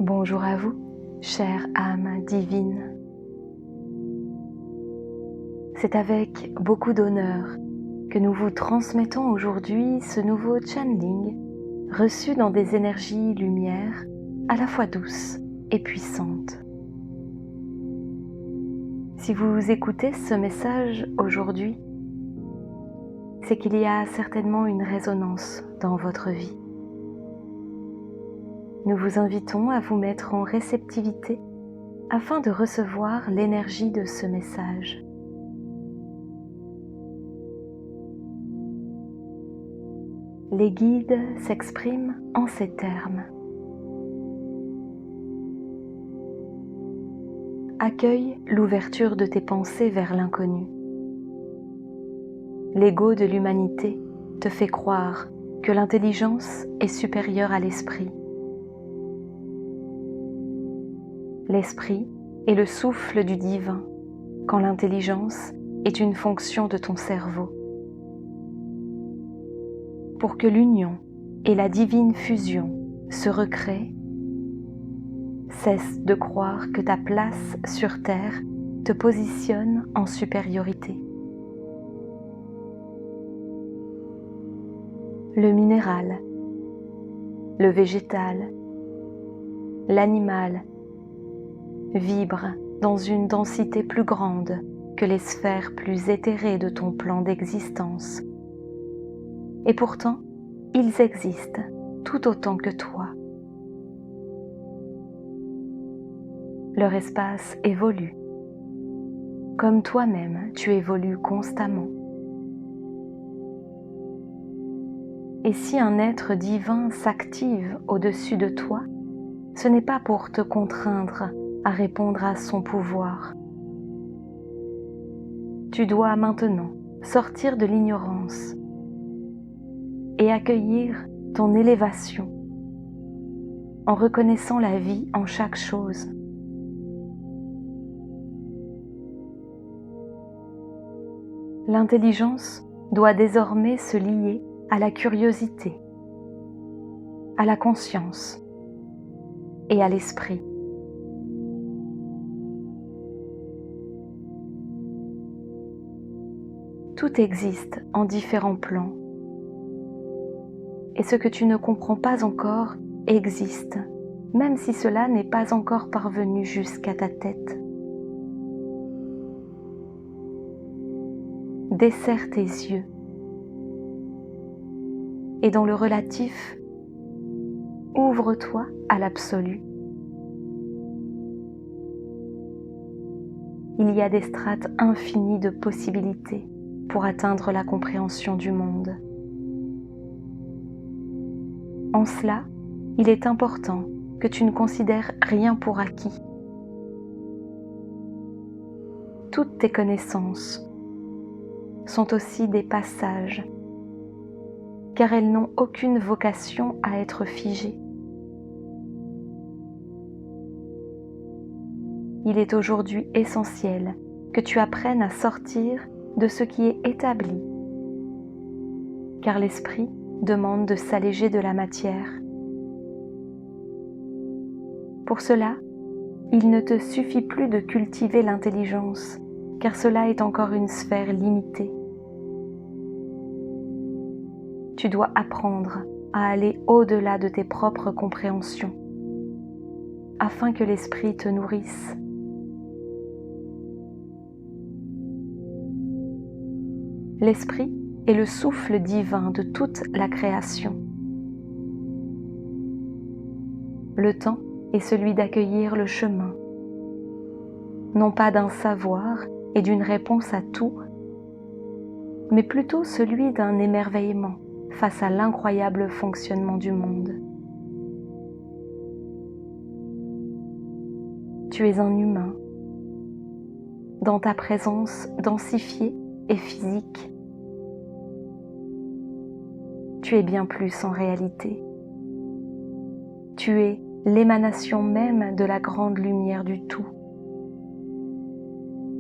Bonjour à vous, chère âme divine. C'est avec beaucoup d'honneur que nous vous transmettons aujourd'hui ce nouveau channeling reçu dans des énergies lumière à la fois douces et puissantes. Si vous écoutez ce message aujourd'hui, c'est qu'il y a certainement une résonance dans votre vie. Nous vous invitons à vous mettre en réceptivité afin de recevoir l'énergie de ce message. Les guides s'expriment en ces termes. Accueille l'ouverture de tes pensées vers l'inconnu. L'ego de l'humanité te fait croire que l'intelligence est supérieure à l'esprit. L'esprit est le souffle du divin, quand l'intelligence est une fonction de ton cerveau. Pour que l'union et la divine fusion se recréent, cesse de croire que ta place sur Terre te positionne en supériorité. Le minéral, le végétal, l'animal vibre dans une densité plus grande que les sphères plus éthérées de ton plan d'existence. Et pourtant, ils existent tout autant que toi. Leur espace évolue, comme toi-même tu évolues constamment. Et si un être divin s'active au-dessus de toi, ce n'est pas pour te contraindre à répondre à son pouvoir. Tu dois maintenant sortir de l'ignorance et accueillir ton élévation en reconnaissant la vie en chaque chose. L'intelligence doit désormais se lier à la curiosité, à la conscience et à l'esprit. Tout existe en différents plans. Et ce que tu ne comprends pas encore existe, même si cela n'est pas encore parvenu jusqu'à ta tête. Desserre tes yeux. Et dans le relatif, ouvre-toi à l'absolu. Il y a des strates infinies de possibilités pour atteindre la compréhension du monde. En cela, il est important que tu ne considères rien pour acquis. Toutes tes connaissances sont aussi des passages, car elles n'ont aucune vocation à être figées. Il est aujourd'hui essentiel que tu apprennes à sortir de ce qui est établi, car l'esprit demande de s'alléger de la matière. Pour cela, il ne te suffit plus de cultiver l'intelligence, car cela est encore une sphère limitée. Tu dois apprendre à aller au-delà de tes propres compréhensions, afin que l'esprit te nourrisse. L'esprit est le souffle divin de toute la création. Le temps est celui d'accueillir le chemin, non pas d'un savoir et d'une réponse à tout, mais plutôt celui d'un émerveillement face à l'incroyable fonctionnement du monde. Tu es un humain, dans ta présence densifiée et physique. Tu es bien plus en réalité. Tu es l'émanation même de la grande lumière du tout.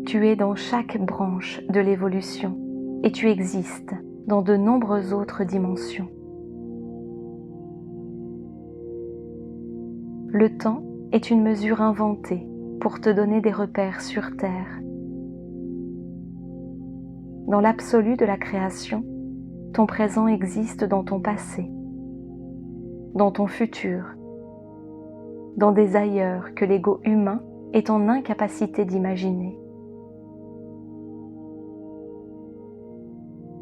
Tu es dans chaque branche de l'évolution et tu existes dans de nombreuses autres dimensions. Le temps est une mesure inventée pour te donner des repères sur Terre. Dans l'absolu de la création, ton présent existe dans ton passé, dans ton futur, dans des ailleurs que l'ego humain est en incapacité d'imaginer.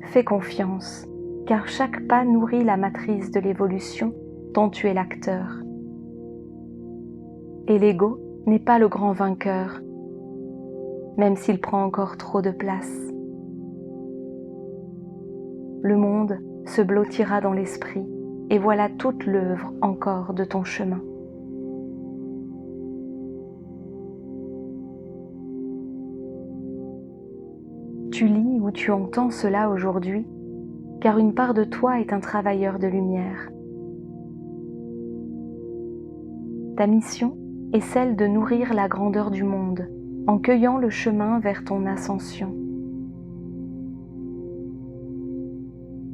Fais confiance, car chaque pas nourrit la matrice de l'évolution dont tu es l'acteur. Et l'ego n'est pas le grand vainqueur, même s'il prend encore trop de place. Le monde se blottira dans l'esprit, et voilà toute l'œuvre encore de ton chemin. Tu lis ou tu entends cela aujourd'hui, car une part de toi est un travailleur de lumière. Ta mission est celle de nourrir la grandeur du monde, en cueillant le chemin vers ton ascension.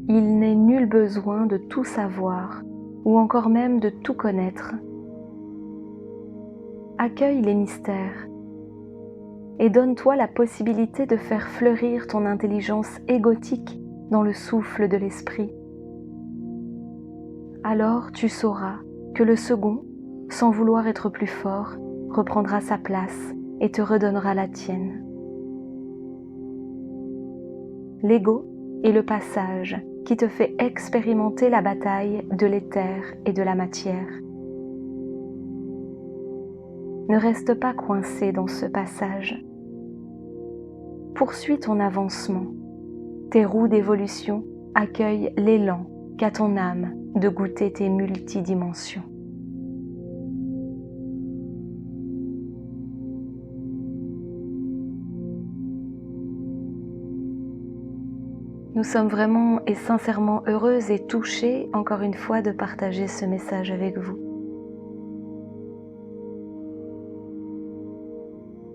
Il n'est nul besoin de tout savoir, ou encore même de tout connaître. Accueille les mystères et donne-toi la possibilité de faire fleurir ton intelligence égotique dans le souffle de l'esprit. Alors tu sauras que le second, sans vouloir être plus fort, reprendra sa place et te redonnera la tienne. L'ego est le passage qui te fait expérimenter la bataille de l'éther et de la matière. Ne reste pas coincé dans ce passage. Poursuis ton avancement. Tes roues d'évolution accueillent l'élan qu'a ton âme de goûter tes multidimensions. Nous sommes vraiment et sincèrement heureuses et touchées, encore une fois, de partager ce message avec vous.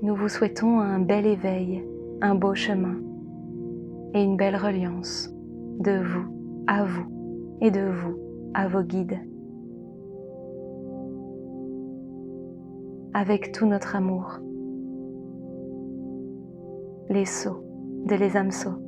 Nous vous souhaitons un bel éveil, un beau chemin et une belle reliance de vous à vous et de vous à vos guides. Avec tout notre amour, les Sceaux de Les âmes Sceaux.